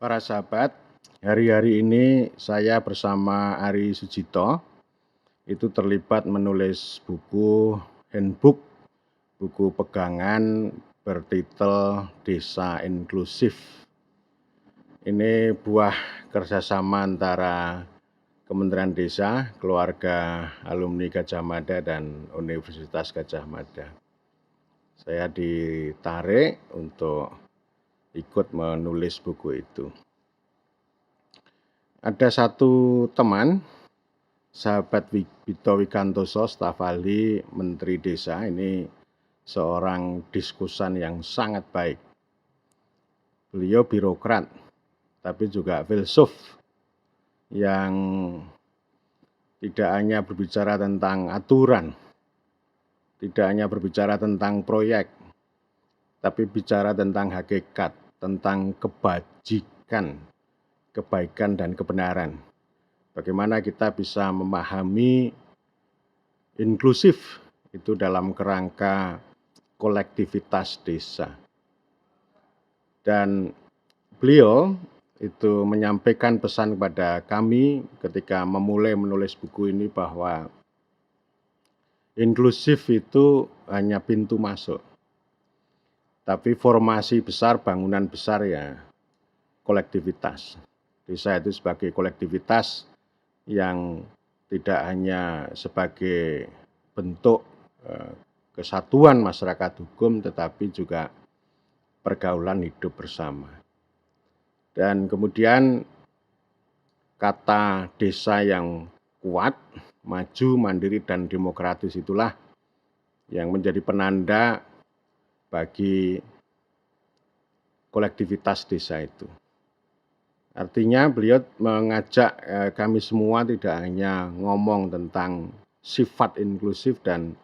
Para sahabat, hari-hari ini saya bersama Ari Sujito itu terlibat menulis buku handbook, buku pegangan bertitel Desa Inklusif. Ini buah kerjasama antara Kementerian Desa, keluarga alumni Gadjah Mada dan Universitas Gadjah Mada. Saya ditarik untuk ikut menulis buku itu. Ada satu teman, sahabat Wito Wikantoso, staf ahli Menteri Desa, ini seorang diskusan yang sangat baik. Beliau birokrat, tapi juga filsuf yang tidak hanya berbicara tentang aturan, tidak hanya berbicara tentang proyek, tapi bicara tentang hakikat, tentang kebajikan, kebaikan dan kebenaran. Bagaimana kita bisa memahami inklusif itu dalam kerangka kolektivitas desa. Dan beliau itu menyampaikan pesan kepada kami ketika memulai menulis buku ini bahwa inklusif itu hanya pintu masuk. Tapi formasi besar, bangunan besar ya kolektivitas. Desa itu sebagai kolektivitas yang tidak hanya sebagai bentuk kesatuan masyarakat hukum, tetapi juga pergaulan hidup bersama. Dan kemudian kata desa yang kuat, maju, mandiri, dan demokratis itulah yang menjadi penanda bagi kolektivitas desa itu. Artinya beliau mengajak kami semua tidak hanya ngomong tentang sifat inklusif dan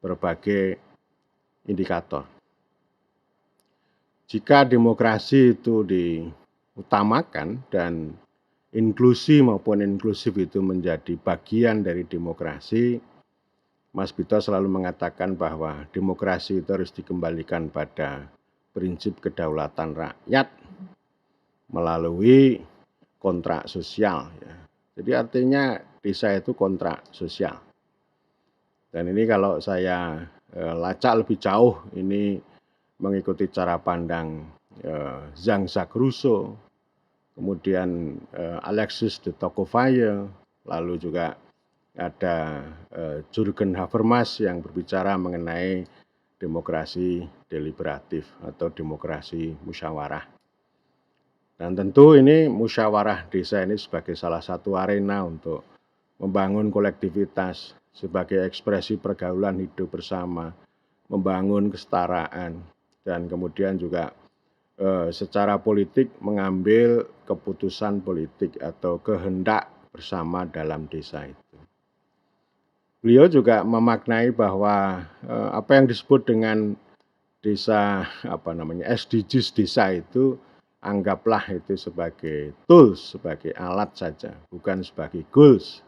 berbagai indikator. Jika demokrasi itu diutamakan dan inklusi maupun inklusif itu menjadi bagian dari demokrasi, Mas Bito selalu mengatakan bahwa demokrasi itu harus dikembalikan pada prinsip kedaulatan rakyat melalui kontrak sosial. Jadi artinya desa itu kontrak sosial. Dan ini kalau saya lacak lebih jauh, ini mengikuti cara pandang Jean-Jacques Rousseau, kemudian Alexis de Tocqueville, lalu juga ada Jürgen Habermas yang berbicara mengenai demokrasi deliberatif atau demokrasi musyawarah. Dan tentu ini musyawarah desa ini sebagai salah satu arena untuk membangun kolektivitas sebagai ekspresi pergaulan hidup bersama, membangun kesetaraan, dan kemudian juga secara politik mengambil keputusan politik atau kehendak bersama dalam desa itu. Beliau juga memaknai bahwa apa yang disebut dengan desa SDGs desa itu anggaplah itu sebagai tools, sebagai alat saja, bukan sebagai goals.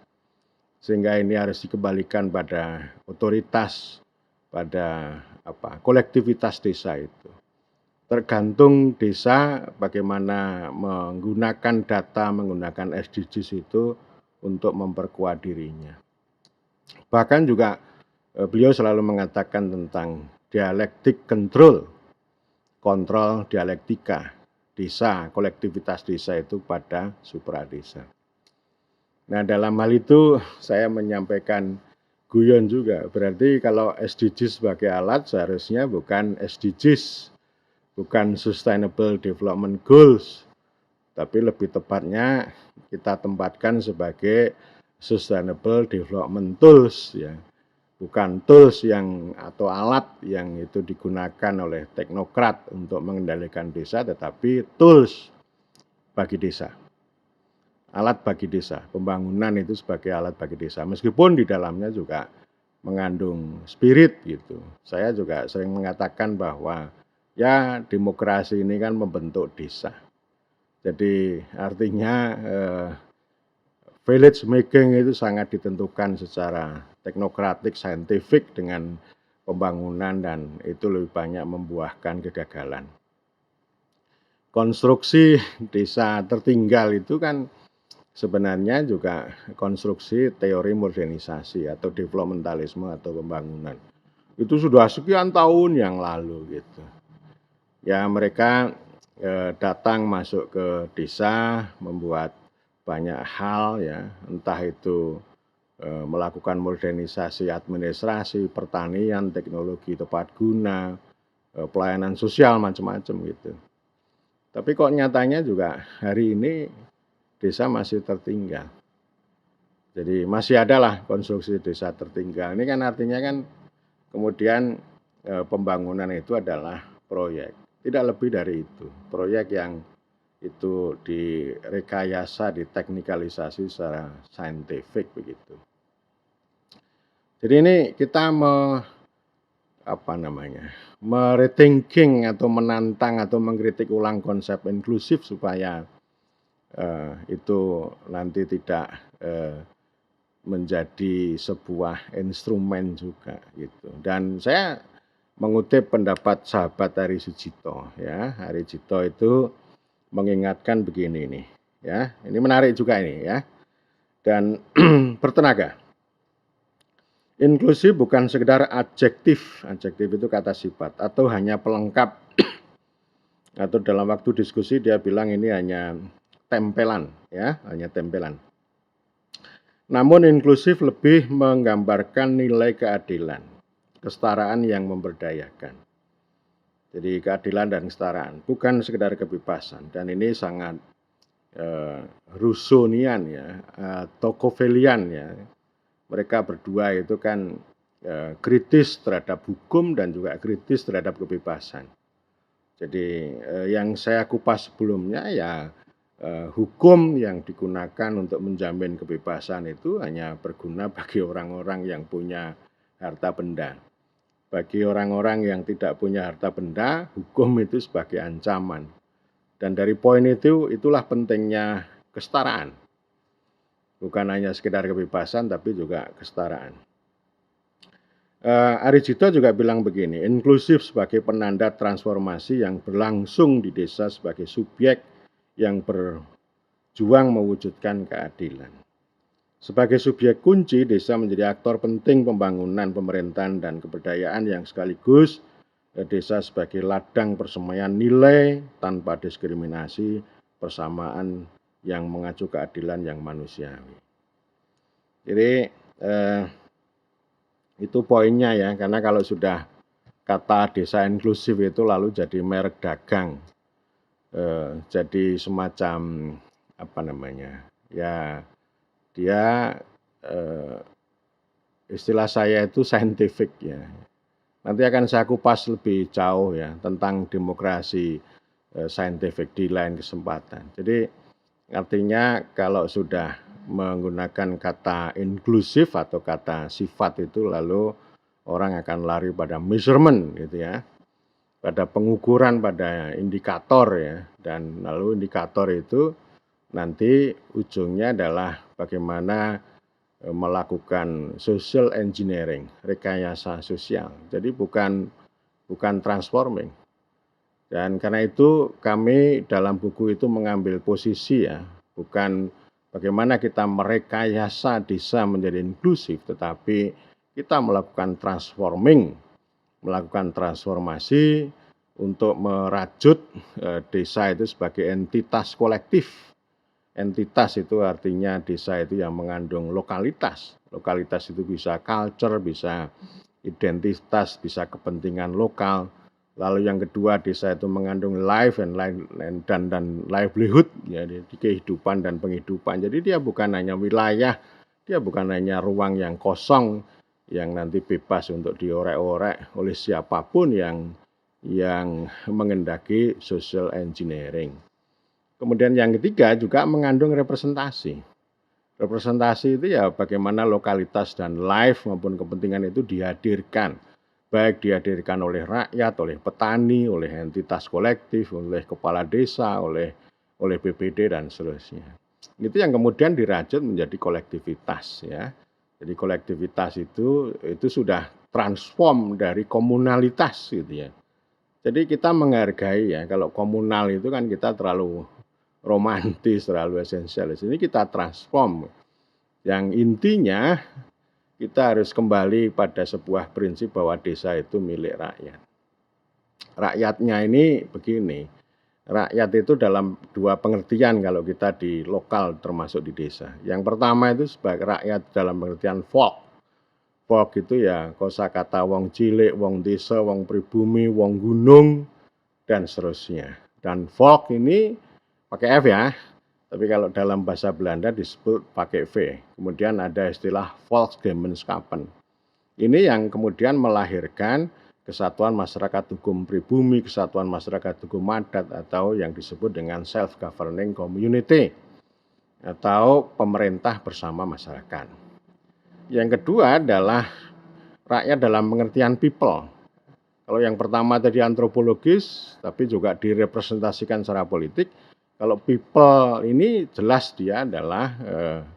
Sehingga ini harus dikembalikan pada otoritas, pada kolektivitas desa itu. Tergantung desa bagaimana menggunakan data, menggunakan SDGs itu untuk memperkuat dirinya. Bahkan juga beliau selalu mengatakan tentang dialektik kontrol dialektika desa, kolektivitas desa itu pada supradesa. Nah, dalam hal itu saya menyampaikan guyon juga. Berarti kalau SDGs sebagai alat seharusnya bukan SDGs, bukan Sustainable Development Goals, tapi lebih tepatnya kita tempatkan sebagai Sustainable Development Tools, ya. Bukan tools yang atau alat yang itu digunakan oleh teknokrat untuk mengendalikan desa, tetapi tools bagi desa. Alat bagi desa, pembangunan itu sebagai alat bagi desa. Meskipun di dalamnya juga mengandung spirit gitu. Saya juga sering mengatakan bahwa ya demokrasi ini kan membentuk desa. Jadi artinya village making itu sangat ditentukan secara teknokratik, saintifik dengan pembangunan dan itu lebih banyak membuahkan kegagalan. konstruksi desa tertinggal itu kan sebenarnya juga konstruksi teori modernisasi atau developmentalisme atau pembangunan. Itu sudah sekian tahun yang lalu gitu. Ya mereka datang masuk ke desa, membuat banyak hal ya, entah itu melakukan modernisasi administrasi, pertanian, teknologi tepat guna, pelayanan sosial macam-macam gitu. Tapi kok nyatanya juga hari ini desa masih tertinggal. Jadi masih ada lah konstruksi desa tertinggal. Ini kan artinya kan kemudian pembangunan itu adalah proyek. Tidak lebih dari itu. Proyek yang itu direkayasa, diteknikalisasi secara saintifik begitu. Jadi ini kita merethinking atau menantang atau mengkritik ulang konsep inklusif supaya itu nanti tidak menjadi sebuah instrumen juga gitu. Dan saya mengutip pendapat sahabat Ari Sujito ya. Ari Sujito itu mengingatkan begini nih ya. Ini menarik juga ini ya. Dan bertenaga. Inklusif bukan sekedar adjektif itu kata sifat atau hanya pelengkap atau dalam waktu diskusi dia bilang ini hanya tempelan ya, hanya tempelan. Namun inklusif lebih menggambarkan nilai keadilan, kesetaraan yang memberdayakan. Jadi keadilan dan kesetaraan, bukan sekedar kebebasan. Dan ini sangat Rousseauian ya, Tocquevillian ya. Mereka berdua itu kan kritis terhadap hukum dan juga kritis terhadap kebebasan. Jadi yang saya kupas sebelumnya ya hukum yang digunakan untuk menjamin kebebasan itu hanya berguna bagi orang-orang yang punya harta benda. Bagi orang-orang yang tidak punya harta benda, hukum itu sebagai ancaman. Dan dari poin itu, itulah pentingnya kesetaraan. Bukan hanya sekedar kebebasan, tapi juga kesetaraan. Ari Sujito juga bilang begini, inklusif sebagai penanda transformasi yang berlangsung di desa sebagai subjek yang berjuang mewujudkan keadilan. Sebagai subjek kunci, desa menjadi aktor penting pembangunan pemerintahan dan kebudayaan yang sekaligus desa sebagai ladang persemaian nilai tanpa diskriminasi, persamaan yang mengacu keadilan yang manusiawi. Jadi itu poinnya ya, karena kalau sudah kata desa inklusif itu lalu jadi merek dagang, jadi semacam ya dia istilah saya itu scientific ya. Nanti akan saya kupas lebih jauh ya tentang demokrasi scientific di lain kesempatan. Jadi artinya kalau sudah menggunakan kata inklusif atau kata sifat itu lalu orang akan lari pada measurement gitu ya. Pada pengukuran, pada indikator ya. Dan lalu indikator itu nanti ujungnya adalah bagaimana melakukan social engineering, rekayasa sosial. Jadi bukan transforming. Dan karena itu kami dalam buku itu mengambil posisi ya, bukan bagaimana kita merekayasa desa menjadi inklusif, tetapi kita melakukan transforming, melakukan transformasi untuk merajut desa itu sebagai entitas kolektif. Entitas itu artinya desa itu yang mengandung lokalitas. Lokalitas itu bisa culture, bisa identitas, bisa kepentingan lokal. Lalu yang kedua, desa itu mengandung life dan livelihood, ya, di kehidupan dan penghidupan. Jadi dia bukan hanya wilayah, dia bukan hanya ruang yang kosong yang nanti bebas untuk diorek-orek oleh siapapun yang mengendaki social engineering. Kemudian yang ketiga juga mengandung representasi. Representasi itu ya bagaimana lokalitas dan life maupun kepentingan itu dihadirkan. Baik dihadirkan oleh rakyat, oleh petani, oleh entitas kolektif, oleh kepala desa, oleh BPD dan seterusnya. Itu yang kemudian dirajut menjadi kolektivitas ya. Jadi kolektivitas itu sudah transform dari komunalitas gitu ya. Jadi kita menghargai ya, kalau komunal itu kan kita terlalu romantis, terlalu esensialis. Ini kita transform. Yang intinya kita harus kembali pada sebuah prinsip bahwa desa itu milik rakyat. Rakyatnya ini begini, rakyat itu dalam dua pengertian kalau kita di lokal termasuk di desa. Yang pertama itu sebagai rakyat dalam pengertian folk. Folk itu ya kosakata wong cilik, wong desa, wong pribumi, wong gunung, dan seterusnya. Dan folk ini pakai F ya, tapi kalau dalam bahasa Belanda disebut pakai V. Kemudian ada istilah Volksgemeenschapppen. Ini yang kemudian melahirkan kesatuan masyarakat hukum pribumi, kesatuan masyarakat hukum adat, atau yang disebut dengan self-governing community, atau pemerintah bersama masyarakat. Yang kedua adalah rakyat dalam pengertian people. Kalau yang pertama tadi antropologis, tapi juga direpresentasikan secara politik. Kalau people ini jelas dia adalah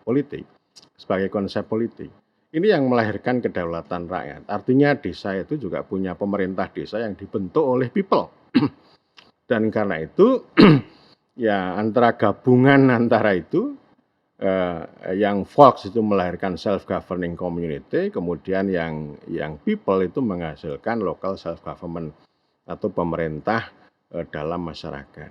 politik, sebagai konsep politik. Ini yang melahirkan kedaulatan rakyat. Artinya desa itu juga punya pemerintah desa yang dibentuk oleh people. Dan karena itu, ya antara gabungan antara itu, yang Volks itu melahirkan self-governing community, kemudian yang people itu menghasilkan local self-government atau pemerintah dalam masyarakat.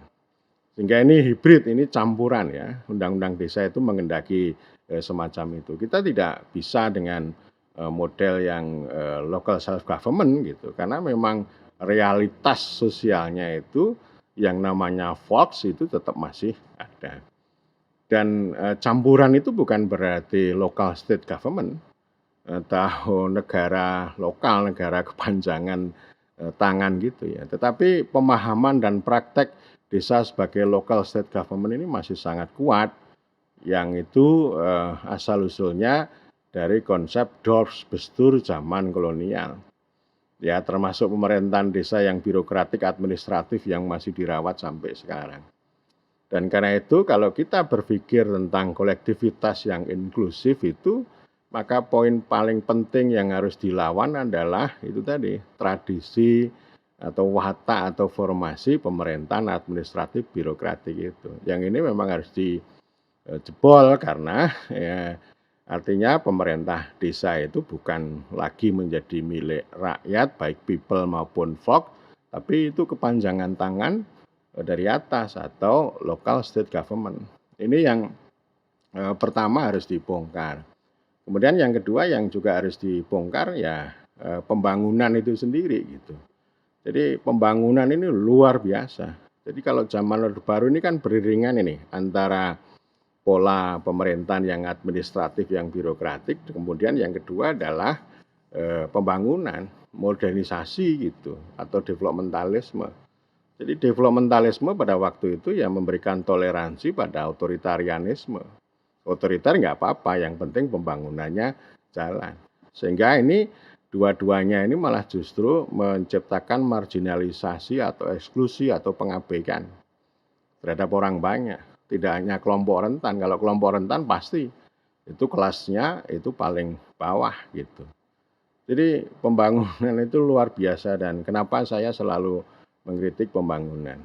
Sehingga ini hibrid, ini campuran ya. Undang-undang desa itu mengendaki semacam itu. Kita tidak bisa dengan model yang local self-government gitu, karena memang realitas sosialnya itu yang namanya Volks itu tetap masih ada. Dan campuran itu bukan berarti local state government atau negara lokal, negara kepanjangan tangan gitu ya. Tetapi pemahaman dan praktek desa sebagai local state government ini masih sangat kuat, yang itu asal-usulnya dari konsep Dorpsbestuur zaman kolonial. Ya, termasuk pemerintahan desa yang birokratik administratif yang masih dirawat sampai sekarang. Dan karena itu kalau kita berpikir tentang kolektivitas yang inklusif itu, maka poin paling penting yang harus dilawan adalah itu tadi, tradisi atau watak atau formasi pemerintahan administratif birokratik itu. Yang ini memang harus dijebol karena ya, artinya pemerintah desa itu bukan lagi menjadi milik rakyat, baik people maupun folk, tapi itu kepanjangan tangan dari atas atau local state government. Ini yang pertama harus dibongkar. Kemudian yang kedua yang juga harus dibongkar ya pembangunan itu sendiri gitu. Jadi pembangunan ini luar biasa. Jadi kalau zaman Orde Baru ini kan beriringan ini antara pola pemerintahan yang administratif, yang birokratik, kemudian yang kedua adalah pembangunan, modernisasi gitu, atau developmentalisme. Jadi developmentalisme pada waktu itu ya memberikan toleransi pada otoritarianisme. Otoriter nggak apa-apa, yang penting pembangunannya jalan. Sehingga ini dua-duanya ini malah justru menciptakan marginalisasi atau eksklusi atau pengabaikan terhadap orang banyak. Tidak hanya kelompok rentan, kalau kelompok rentan pasti itu kelasnya itu paling bawah gitu. Jadi pembangunan itu luar biasa dan kenapa saya selalu mengkritik pembangunan.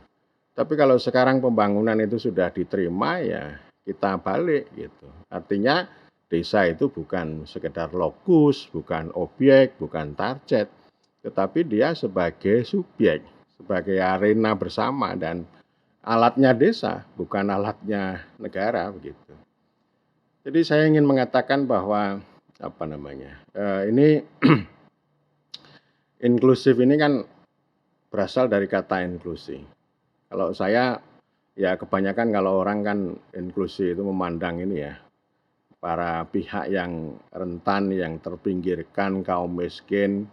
Tapi kalau sekarang pembangunan itu sudah diterima ya kita balik gitu. Artinya desa itu bukan sekedar lokus, bukan objek, bukan target, tetapi dia sebagai subjek, sebagai arena bersama dan alatnya desa, bukan alatnya negara begitu. Jadi saya ingin mengatakan bahwa ini inklusif ini kan berasal dari kata inklusi. Kalau saya ya kebanyakan kalau orang kan inklusi itu memandang ini ya para pihak yang rentan, yang terpinggirkan, kaum miskin,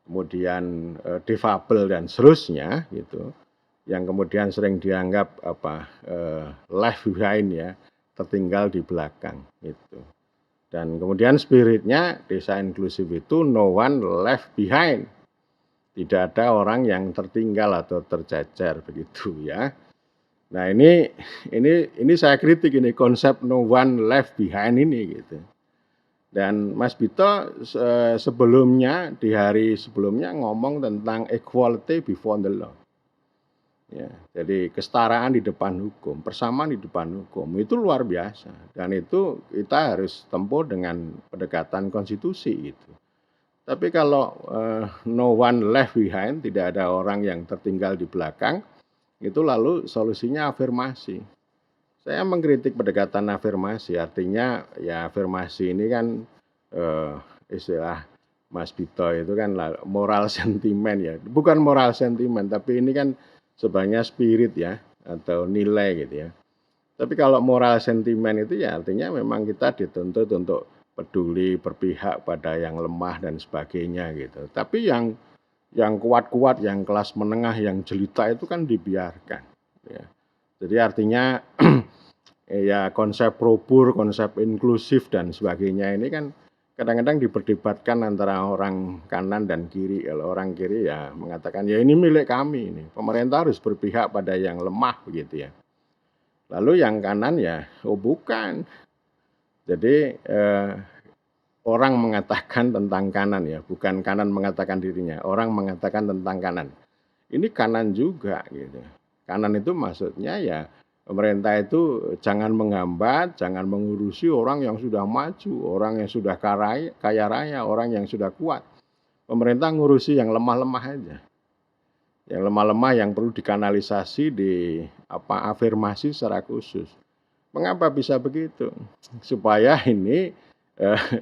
kemudian difabel dan seterusnya gitu, yang kemudian sering dianggap left behind ya, tertinggal di belakang gitu. Dan kemudian spiritnya desa inklusif itu no one left behind. Tidak ada orang yang tertinggal atau tercecer begitu ya. Nah ini saya kritik ini konsep no one left behind ini gitu. Dan Mas Bito sebelumnya, di hari sebelumnya ngomong tentang equality before the law. Ya, jadi kesetaraan di depan hukum, persamaan di depan hukum itu luar biasa, dan itu kita harus tempuh dengan pendekatan konstitusi itu. Tapi kalau no one left behind, tidak ada orang yang tertinggal di belakang, itu lalu solusinya afirmasi. Saya mengkritik pendekatan afirmasi, artinya ya afirmasi ini kan eh, istilah Mas Bito itu kan moral sentimen ya, bukan moral sentimen, tapi ini kan sebenarnya spirit ya, atau nilai gitu ya. Tapi kalau moral sentimen itu ya artinya memang kita dituntut untuk peduli, berpihak pada yang lemah dan sebagainya gitu. Tapi yang kuat-kuat, yang kelas menengah, yang jelita itu kan dibiarkan. Ya. Jadi artinya ya konsep probur, konsep inklusif dan sebagainya ini kan kadang-kadang diperdebatkan antara orang kanan dan kiri. Kalau orang kiri ya mengatakan ya ini milik kami, ini pemerintah harus berpihak pada yang lemah begitu ya. Lalu yang kanan ya, oh bukan. Jadi orang mengatakan tentang kanan ya, bukan kanan mengatakan dirinya, orang mengatakan tentang kanan. Ini kanan juga gitu. Kanan itu maksudnya ya pemerintah itu jangan menghambat, jangan mengurusi orang yang sudah maju, orang yang sudah kaya raya, orang yang sudah kuat. Pemerintah ngurusi yang lemah-lemah aja. Yang lemah-lemah yang perlu dikanalisasi di afirmasi secara khusus. Mengapa bisa begitu? Supaya ini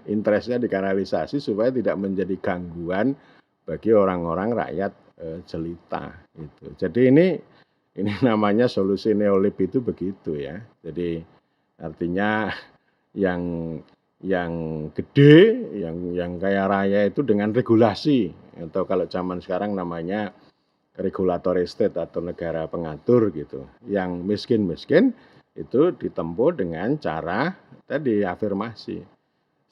interestnya dikanalisasi supaya tidak menjadi gangguan bagi orang-orang rakyat jelita. Gitu. Jadi ini namanya solusi neolib itu begitu ya. Jadi artinya yang gede, yang kaya raya itu dengan regulasi, atau kalau zaman sekarang namanya regulatory state atau negara pengatur gitu. Yang miskin-miskin itu ditempuh dengan cara tadi afirmasi.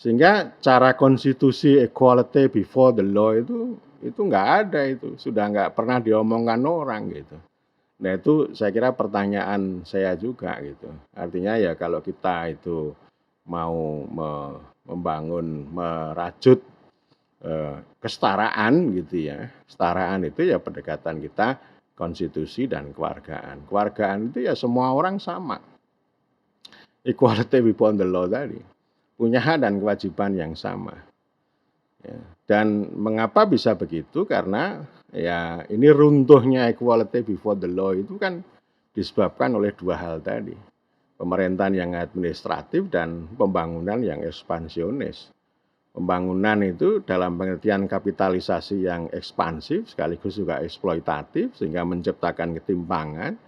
Sehingga cara konstitusi equality before the law itu nggak ada, itu sudah nggak pernah diomongkan orang gitu. Nah itu saya kira pertanyaan saya juga gitu. Artinya ya kalau kita itu mau membangun, merajut kesetaraan gitu ya. Kesetaraan itu ya pendekatan kita konstitusi dan kewargaan. Kewargaan itu ya semua orang sama. Equality before the law tadi. Punya hak dan kewajiban yang sama. Ya. Dan mengapa bisa begitu? Karena ya ini runtuhnya equality before the law itu kan disebabkan oleh dua hal tadi. Pemerintahan yang administratif dan pembangunan yang ekspansionis. Pembangunan itu dalam pengertian kapitalisasi yang ekspansif sekaligus juga eksploitatif sehingga menciptakan ketimpangan.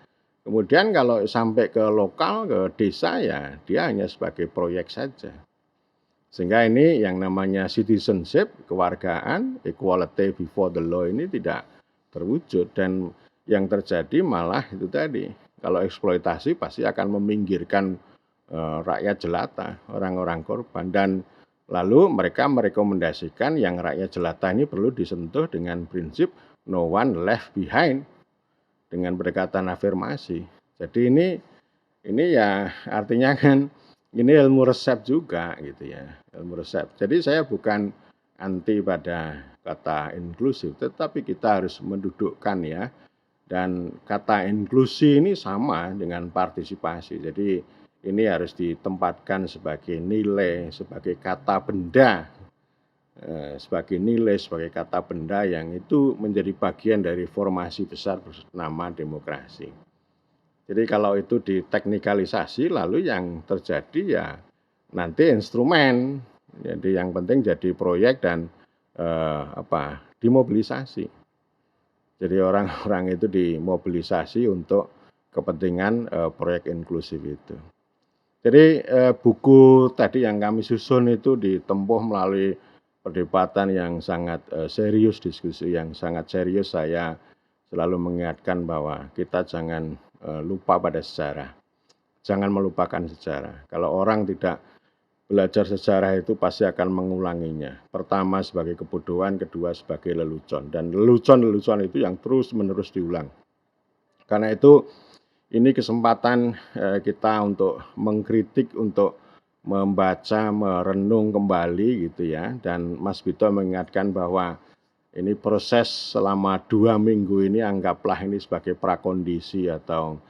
Kemudian kalau sampai ke lokal, ke desa ya dia hanya sebagai proyek saja. Sehingga ini yang namanya citizenship, kewargaan, equality before the law ini tidak terwujud. Dan yang terjadi malah itu tadi, kalau eksploitasi pasti akan meminggirkan rakyat jelata, orang-orang korban. Dan lalu mereka merekomendasikan yang rakyat jelata ini perlu disentuh dengan prinsip no one left behind dengan pendekatan afirmasi. Jadi ini ya artinya kan ini ilmu resep juga gitu ya, ilmu resep. Jadi saya bukan anti pada kata inklusif, tetapi kita harus mendudukkan ya. Dan kata inklusi ini sama dengan partisipasi. Jadi ini harus ditempatkan sebagai nilai, sebagai kata benda, sebagai nilai, sebagai kata benda yang itu menjadi bagian dari formasi besar bernama demokrasi. Jadi kalau itu diteknikalisasi, lalu yang terjadi ya nanti instrumen. Jadi yang penting jadi proyek dan dimobilisasi. Jadi orang-orang itu dimobilisasi untuk kepentingan proyek inklusif itu. Jadi buku tadi yang kami susun itu ditempuh melalui perdebatan yang sangat serius, diskusi yang sangat serius. Saya selalu mengingatkan bahwa kita jangan lupa pada sejarah. Jangan melupakan sejarah. Kalau orang tidak belajar sejarah itu pasti akan mengulanginya. Pertama sebagai kebodohan, kedua sebagai lelucon. Dan lelucon-lelucon itu yang terus-menerus diulang. Karena itu ini kesempatan kita untuk mengkritik, untuk membaca, merenung kembali gitu ya. Dan Mas Vito mengingatkan bahwa ini proses selama 2 minggu ini anggaplah ini sebagai prakondisi atau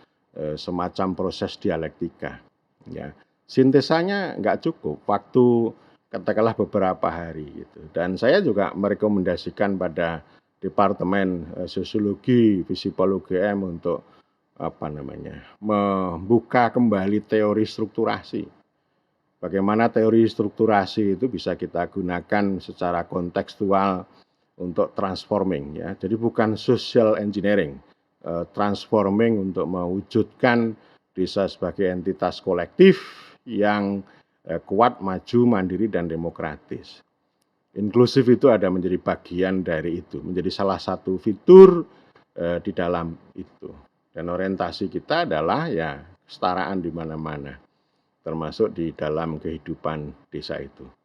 semacam proses dialektika. Ya, sintesanya nggak cukup, waktu katakanlah beberapa hari gitu. Dan saya juga merekomendasikan pada Departemen Sosiologi Visipol UGM untuk membuka kembali teori strukturasi. Bagaimana teori strukturasi itu bisa kita gunakan secara kontekstual untuk transforming ya. Jadi bukan social engineering, transforming untuk mewujudkan desa sebagai entitas kolektif yang kuat, maju, mandiri, dan demokratis. Inklusif itu ada menjadi bagian dari itu, menjadi salah satu fitur di dalam itu. Dan orientasi kita adalah ya kesetaraan di mana-mana, termasuk di dalam kehidupan desa itu.